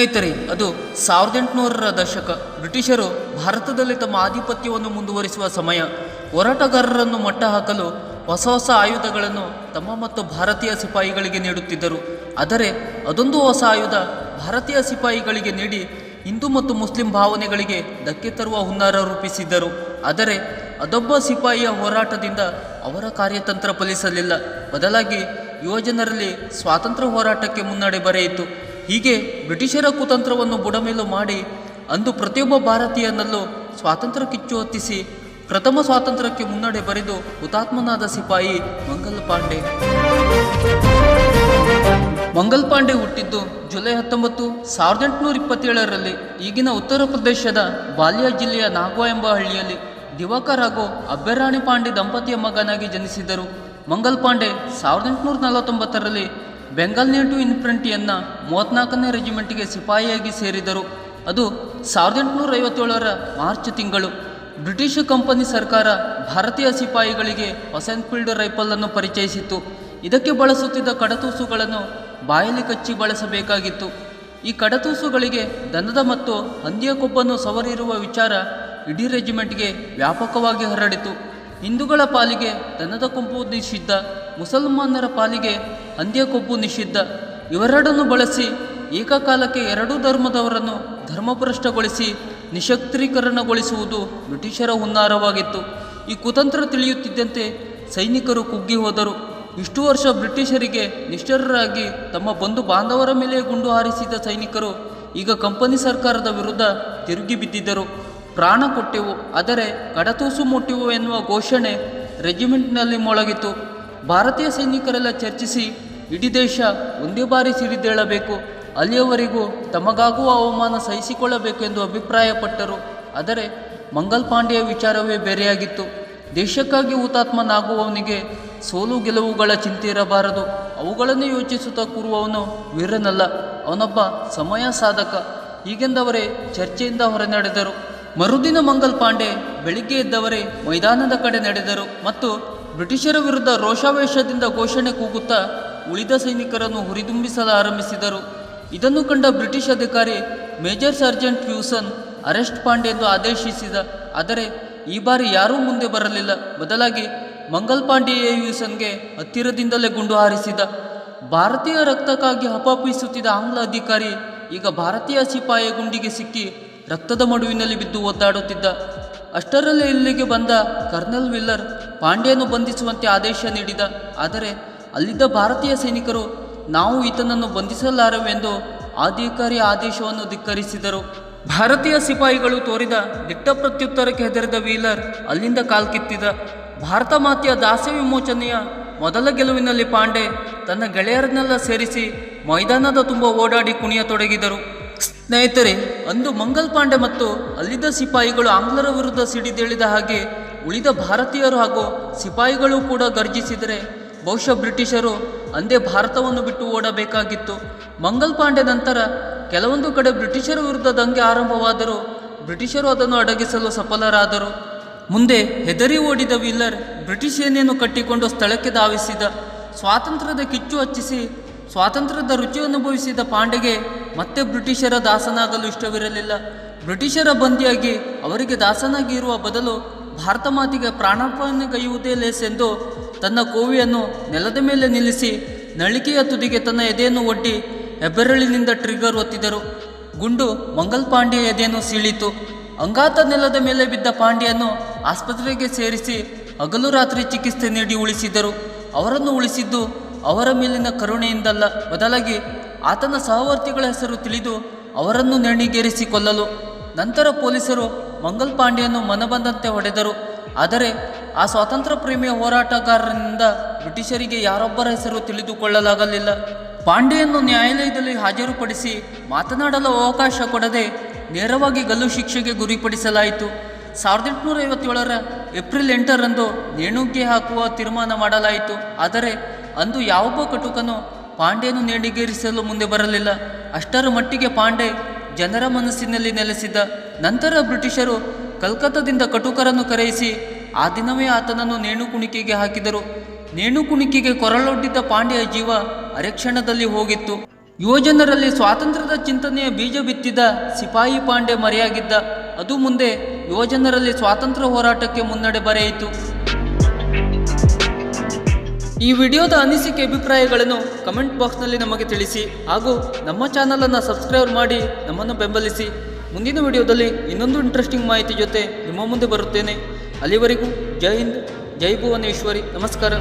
ಸ್ನೇಹಿತರೆ, ಅದು 1800ರ ದಶಕ. ಬ್ರಿಟಿಷರು ಭಾರತದಲ್ಲಿ ತಮ್ಮ ಆಧಿಪತ್ಯವನ್ನು ಮುಂದುವರಿಸುವ ಸಮಯ. ಹೋರಾಟಗಾರರನ್ನು ಮಟ್ಟ ಹಾಕಲು ಹೊಸ ಹೊಸ ಆಯುಧಗಳನ್ನು ತಮ್ಮ ಮತ್ತು ಭಾರತೀಯ ಸಿಪಾಯಿಗಳಿಗೆ ನೀಡುತ್ತಿದ್ದರು. ಆದರೆ ಅದೊಂದು ಹೊಸ ಆಯುಧ ಭಾರತೀಯ ಸಿಪಾಯಿಗಳಿಗೆ ನೀಡಿ ಹಿಂದೂ ಮತ್ತು ಮುಸ್ಲಿಂ ಭಾವನೆಗಳಿಗೆ ಧಕ್ಕೆ ತರುವ ಹುನ್ನಾರ ರೂಪಿಸಿದ್ದರು. ಆದರೆ ಅದೊಬ್ಬ ಸಿಪಾಯಿಯ ಹೋರಾಟದಿಂದ ಅವರ ಕಾರ್ಯತಂತ್ರ ಫಲಿಸಲಿಲ್ಲ. ಬದಲಾಗಿ ಯುವಜನರಲ್ಲಿ ಸ್ವಾತಂತ್ರ್ಯ ಹೋರಾಟಕ್ಕೆ ಮುನ್ನಡೆ ಬರೆಯಿತು. ಹೀಗೆ ಬ್ರಿಟಿಷರ ಕುತಂತ್ರವನ್ನು ಬುಡಮೇಲು ಮಾಡಿ ಅಂದು ಪ್ರತಿಯೊಬ್ಬ ಭಾರತೀಯನಲ್ಲೂ ಸ್ವಾತಂತ್ರ್ಯ ಕಿಚ್ಚು ಹೊತ್ತಿಸಿ ಪ್ರಥಮ ಸ್ವಾತಂತ್ರ್ಯಕ್ಕೆ ಮುನ್ನಡೆ ಬರೆದು ಹುತಾತ್ಮನಾದ ಸಿಪಾಯಿ ಮಂಗಲ್ ಪಾಂಡೆ. ಮಂಗಲ್ ಪಾಂಡೆ ಹುಟ್ಟಿದ್ದು ಜುಲೈ 19, 1827ರಲ್ಲಿ ಈಗಿನ ಉತ್ತರ ಪ್ರದೇಶದ ಬಾಲಿಯಾ ಜಿಲ್ಲೆಯ ನಾಗ್ವಾ ಎಂಬ ಹಳ್ಳಿಯಲ್ಲಿ ದಿವಾಕರ್ ಹಾಗೂ ಅಬ್ಬೆರಾಣಿ ಪಾಂಡೆ ದಂಪತಿಯ ಮಗನಾಗಿ ಜನಿಸಿದರು. ಮಂಗಲ್ ಪಾಂಡೆ 1849ರಲ್ಲಿ ಬೆಂಗಾಲ್ ನೇಟಿವ್ ಇನ್ಫಂಟ್ರಿಯನ್ನ 34ನೇ ರೆಜಿಮೆಂಟ್ಗೆ ಸಿಪಾಯಿಯಾಗಿ ಸೇರಿದರು. ಅದು 1857ರ ಮಾರ್ಚ್ ತಿಂಗಳು. ಬ್ರಿಟಿಷ್ ಕಂಪನಿ ಸರ್ಕಾರ ಭಾರತೀಯ ಸಿಪಾಯಿಗಳಿಗೆ ಹೊಸ ಎನ್ಫೀಲ್ಡ್ ರೈಫಲ್ ಅನ್ನು ಪರಿಚಯಿಸಿತ್ತು. ಇದಕ್ಕೆ ಬಳಸುತ್ತಿದ್ದ ಕಡತೂಸುಗಳನ್ನು ಬಾಯಲ್ಲಿ ಕಚ್ಚಿ ಬಳಸಬೇಕಾಗಿತ್ತು. ಈ ಕಡತೂಸುಗಳಿಗೆ ದನದ ಮತ್ತು ಹಂದಿಯ ಕೊಬ್ಬನ್ನು ಸವರಿರುವ ವಿಚಾರ ಇಡೀ ರೆಜಿಮೆಂಟ್ಗೆ ವ್ಯಾಪಕವಾಗಿ ಹರಡಿತು. ಹಿಂದೂಗಳ ಪಾಲಿಗೆ ದನದ ಕೊಂಬು ನಿಷಿದ್ಧ, ಮುಸಲ್ಮಾನರ ಪಾಲಿಗೆ ಹಂದಿಯ ಕೊಬ್ಬು ನಿಷಿದ್ಧ. ಇವೆರಡನ್ನು ಬಳಸಿ ಏಕಕಾಲಕ್ಕೆ ಎರಡೂ ಧರ್ಮದವರನ್ನು ಧರ್ಮಭ್ರಷ್ಟಗೊಳಿಸಿ ನಿಶಕ್ತೀಕರಣಗೊಳಿಸುವುದು ಬ್ರಿಟಿಷರ ಹುನ್ನಾರವಾಗಿತ್ತು. ಈ ಕುತಂತ್ರ ತಿಳಿಯುತ್ತಿದ್ದಂತೆ ಸೈನಿಕರು ಕುಗ್ಗಿ ಹೋದರು. ಇಷ್ಟು ವರ್ಷ ಬ್ರಿಟಿಷರಿಗೆ ನಿಷ್ಠರಾಗಿ ತಮ್ಮ ಬಂಧು ಬಾಂಧವರ ಮೇಲೆ ಗುಂಡು ಹಾರಿಸಿದ ಸೈನಿಕರು ಈಗ ಕಂಪನಿ ಸರ್ಕಾರದ ವಿರುದ್ಧ ತಿರುಗಿ ಬಿದ್ದಿದ್ದರು. ಪ್ರಾಣ ಕೊಟ್ಟೆವು, ಆದರೆ ಕಡತೂಸು ಮುಟ್ಟೆವು ಎನ್ನುವ ಘೋಷಣೆ ರೆಜಿಮೆಂಟ್ನಲ್ಲಿ ಮೊಳಗಿತು. ಭಾರತೀಯ ಸೈನಿಕರೆಲ್ಲ ಚರ್ಚಿಸಿ ಇಡೀ ದೇಶ ಒಂದೇ ಬಾರಿ ಸಿಡಿದೇಳಬೇಕು, ಅಲ್ಲಿಯವರೆಗೂ ತಮಗಾಗುವ ಅವಮಾನ ಸಹಿಸಿಕೊಳ್ಳಬೇಕು ಎಂದು ಅಭಿಪ್ರಾಯಪಟ್ಟರು. ಆದರೆ ಮಂಗಲ್ ಪಾಂಡೆಯ ವಿಚಾರವೇ ಬೇರೆಯಾಗಿತ್ತು. ದೇಶಕ್ಕಾಗಿ ಹುತಾತ್ಮನಾಗುವವನಿಗೆ ಸೋಲು ಗೆಲುವುಗಳ ಚಿಂತೆ ಇರಬಾರದು. ಅವುಗಳನ್ನು ಯೋಚಿಸುತ್ತಾ ಕೂರುವವನು ವೀರನಲ್ಲ, ಅವನೊಬ್ಬ ಸಮಯ ಸಾಧಕ. ಹೀಗೆಂದವರೇ ಚರ್ಚೆಯಿಂದ ಹೊರನಡೆದರು. ಮರುದಿನ ಮಂಗಲ್ ಪಾಂಡೆ ಬೆಳಿಗ್ಗೆ ಎದ್ದವರೇ ಮೈದಾನದ ಕಡೆ ನಡೆದರು ಮತ್ತು ಬ್ರಿಟಿಷರ ವಿರುದ್ಧ ರೋಷಾವೇಶದಿಂದ ಘೋಷಣೆ ಕೂಗುತ್ತಾ ಉಳಿದ ಸೈನಿಕರನ್ನು ಹುರಿದುಂಬಿಸಲು ಆರಂಭಿಸಿದರು. ಇದನ್ನು ಕಂಡ ಬ್ರಿಟಿಷ್ ಅಧಿಕಾರಿ ಮೇಜರ್ ಸರ್ಜೆಂಟ್ ವ್ಯೂಸನ್ ಅರೆಸ್ಟ್ ಪಾಂಡೆ ಎಂದು ಆದೇಶಿಸಿದ. ಆದರೆ ಈ ಬಾರಿ ಯಾರೂ ಮುಂದೆ ಬರಲಿಲ್ಲ. ಬದಲಾಗಿ ಮಂಗಲ್ ಪಾಂಡೆಯೇ ವ್ಯೂಸನ್ಗೆ ಹತ್ತಿರದಿಂದಲೇ ಗುಂಡು ಹಾರಿಸಿದ. ಭಾರತೀಯ ರಕ್ತಕ್ಕಾಗಿ ಹಪಾಪಿಸುತ್ತಿದ್ದ ಆಂಗ್ಲ ಅಧಿಕಾರಿ ಈಗ ಭಾರತೀಯ ಸಿಪಾಯಿಯ ಗುಂಡಿಗೆ ಸಿಕ್ಕಿ ರಕ್ತದ ಮಡುವಿನಲ್ಲಿ ಬಿದ್ದು ಒದ್ದಾಡುತ್ತಿದ್ದ. ಅಷ್ಟರಲ್ಲೇ ಇಲ್ಲಿಗೆ ಬಂದ ಕರ್ನಲ್ ವಿಲ್ಲರ್ ಪಾಂಡೆಯನ್ನು ಬಂಧಿಸುವಂತೆ ಆದೇಶ ನೀಡಿದ. ಆದರೆ ಅಲ್ಲಿದ್ದ ಭಾರತೀಯ ಸೈನಿಕರು ನಾವು ಈತನನ್ನು ಬಂಧಿಸಲಾರೆವೆಂದು ಅಧಿಕಾರಿಯ ಆದೇಶವನ್ನು ಧಿಕ್ಕರಿಸಿದರು. ಭಾರತೀಯ ಸಿಪಾಯಿಗಳು ತೋರಿದ ದಿಟ್ಟ ಪ್ರತ್ಯುತ್ತರಕ್ಕೆ ಹೆದರಿದ ವೀಲರ್ ಅಲ್ಲಿಂದ ಕಾಲ್ಕಿತ್ತಿದ. ಭಾರತ ಮಾತೆಯ ದಾಸ್ಯ ವಿಮೋಚನೆಯ ಮೊದಲ ಗೆಲುವಿನಲ್ಲಿ ಪಾಂಡೆ ತನ್ನ ಗೆಳೆಯರನ್ನೆಲ್ಲ ಸೇರಿಸಿ ಮೈದಾನದ ತುಂಬ ಓಡಾಡಿ ಕುಣಿಯತೊಡಗಿದರು. ಸ್ನೇಹಿತರೆ, ಅಂದು ಮಂಗಲ್ ಪಾಂಡೆ ಮತ್ತು ಅಲ್ಲಿದ್ದ ಸಿಪಾಯಿಗಳು ಆಂಗ್ಲರ ವಿರುದ್ಧ ಸಿಡಿದೇಳಿದ ಹಾಗೆ ಉಳಿದ ಭಾರತೀಯರು ಹಾಗೂ ಸಿಪಾಯಿಗಳು ಕೂಡ ಗರ್ಜಿಸಿದರೆ ಬಹುಶಃ ಬ್ರಿಟಿಷರು ಅಂದೇ ಭಾರತವನ್ನು ಬಿಟ್ಟು ಓಡಬೇಕಾಗಿತ್ತು. ಮಂಗಲ್ ಪಾಂಡೆ ನಂತರ ಕೆಲವೊಂದು ಕಡೆ ಬ್ರಿಟಿಷರ ವಿರುದ್ಧ ದಂಗೆ ಆರಂಭವಾದರೂ ಬ್ರಿಟಿಷರು ಅದನ್ನು ಅಡಗಿಸಲು ಸಫಲರಾದರು. ಮುಂದೆ ಹೆದರಿ ಓಡಿದ ವಿಲ್ಲರ್ ಬ್ರಿಟಿಷ್ ಸೇನೆಯನ್ನು ಕಟ್ಟಿಕೊಂಡು ಸ್ಥಳಕ್ಕೆ ಧಾವಿಸಿದ. ಸ್ವಾತಂತ್ರ್ಯದ ಕಿಚ್ಚು ಹಚ್ಚಿಸಿ ಸ್ವಾತಂತ್ರ್ಯದ ರುಚಿ ಅನುಭವಿಸಿದ ಪಾಂಡೆಗೆ ಮತ್ತೆ ಬ್ರಿಟಿಷರ ದಾಸನಾಗಲು ಇಷ್ಟವಿರಲಿಲ್ಲ. ಬ್ರಿಟಿಷರ ಬಂದಿಯಾಗಿ ಅವರಿಗೆ ದಾಸನಾಗಿ ಇರುವ ಬದಲು ಭಾರತ ಮಾತಿಗೆ ಪ್ರಾಣಾರ್ಪಣೆಗೈಯುವುದೇ ಲೇಸೆಂದು ತನ್ನ ಕೋವಿಯನ್ನು ನೆಲದ ಮೇಲೆ ನಿಲ್ಲಿಸಿ ನಳಿಕೆಯ ತುದಿಗೆ ತನ್ನ ಎದೆಯನ್ನು ಒಡ್ಡಿ ಹೆಬ್ಬೆರಳಿನಿಂದ ಟ್ರಿಗರ್ ಒತ್ತಿದರು. ಗುಂಡು ಮಂಗಲ್ ಪಾಂಡೆಯ ಎದೆಯನ್ನು ಸೀಳಿತು. ಅಂಗಾತ ನೆಲದ ಮೇಲೆ ಬಿದ್ದ ಪಾಂಡೆಯನ್ನು ಆಸ್ಪತ್ರೆಗೆ ಸೇರಿಸಿ ಹಗಲು ರಾತ್ರಿ ಚಿಕಿತ್ಸೆ ನೀಡಿ ಉಳಿಸಿದರು. ಅವರನ್ನು ಉಳಿಸಿದ್ದು ಅವರ ಮೇಲಿನ ಕರುಣೆಯಿಂದಲ್ಲ, ಬದಲಾಗಿ ಆತನ ಸಹವರ್ತಿಗಳ ಹೆಸರು ತಿಳಿದು ಅವರನ್ನು ನೇಣಿಗೇರಿಸಿ ಕೊಲ್ಲಲು. ನಂತರ ಪೊಲೀಸರು ಮಂಗಲ್ ಪಾಂಡೆಯನ್ನು ಮನಬಂದಂತೆ ಹೊಡೆದರು. ಆದರೆ ಆ ಸ್ವಾತಂತ್ರ್ಯ ಪ್ರೇಮಿಯ ಹೋರಾಟಗಾರರಿಂದ ಬ್ರಿಟಿಷರಿಗೆ ಯಾರೊಬ್ಬರ ಹೆಸರು ತಿಳಿದುಕೊಳ್ಳಲಾಗಲಿಲ್ಲ. ಪಾಂಡೆಯನ್ನು ನ್ಯಾಯಾಲಯದಲ್ಲಿ ಹಾಜರುಪಡಿಸಿ ಮಾತನಾಡಲು ಅವಕಾಶ ಕೊಡದೆ ನೇರವಾಗಿ ಗಲ್ಲು ಶಿಕ್ಷೆಗೆ ಗುರಿಪಡಿಸಲಾಯಿತು. 1857ರ ಏಪ್ರಿಲ್ 8ರಂದು ನೇಣುಗೆ ಹಾಕುವ ತೀರ್ಮಾನ ಮಾಡಲಾಯಿತು. ಆದರೆ ಅಂದು ಯಾವೊಬ್ಬ ಕಟುಕನು ಪಾಂಡೆಯನ್ನು ನೇಣಿಗೇರಿಸಲು ಮುಂದೆ ಬರಲಿಲ್ಲ. ಅಷ್ಟರ ಮಟ್ಟಿಗೆ ಪಾಂಡೆ ಜನರ ಮನಸ್ಸಿನಲ್ಲಿ ನೆಲೆಸಿದ್ದ. ನಂತರ ಬ್ರಿಟಿಷರು ಕಲ್ಕತ್ತಾದಿಂದ ಕಟುಕರನ್ನು ಕರೆಯಿಸಿ ಆ ದಿನವೇ ಆತನನ್ನು ನೇಣು ಕುಣಿಕೆಗೆ ಹಾಕಿದರು. ನೇಣು ಕುಣಿಕೆಗೆ ಕೊರಳೊಡ್ಡಿದ್ದ ಪಾಂಡೆಯ ಜೀವ ಅರೆಕ್ಷಣದಲ್ಲಿ ಹೋಗಿತ್ತು. ಯುವಜನರಲ್ಲಿ ಸ್ವಾತಂತ್ರ್ಯದ ಚಿಂತನೆಯ ಬೀಜ ಬಿತ್ತಿದ ಸಿಪಾಯಿ ಪಾಂಡೆ ಮರೆಯಾಗಿದ್ದ. ಅದು ಮುಂದೆ ಯುವಜನರಲ್ಲಿ ಸ್ವಾತಂತ್ರ್ಯ ಹೋರಾಟಕ್ಕೆ ಮುನ್ನಡೆ ಬರೆಯಿತು. ಈ ವಿಡಿಯೋದ ಅನಿಸಿಕೆ ಅಭಿಪ್ರಾಯಗಳನ್ನು ಕಮೆಂಟ್ ಬಾಕ್ಸ್ನಲ್ಲಿ ನಮಗೆ ತಿಳಿಸಿ ಹಾಗೂ ನಮ್ಮ ಚಾನಲನ್ನು ಸಬ್ಸ್ಕ್ರೈಬ್ ಮಾಡಿ ನಮ್ಮನ್ನು ಬೆಂಬಲಿಸಿ. ಮುಂದಿನ ವಿಡಿಯೋದಲ್ಲಿ ಇನ್ನೊಂದು ಇಂಟ್ರೆಸ್ಟಿಂಗ್ ಮಾಹಿತಿ ಜೊತೆ ನಿಮ್ಮ ಮುಂದೆ ಬರುತ್ತೇನೆ. ಅಲ್ಲಿವರೆಗೂ ಜೈ ಹಿಂದ್, ಜೈ ಭುವನೇಶ್ವರಿ. ನಮಸ್ಕಾರ.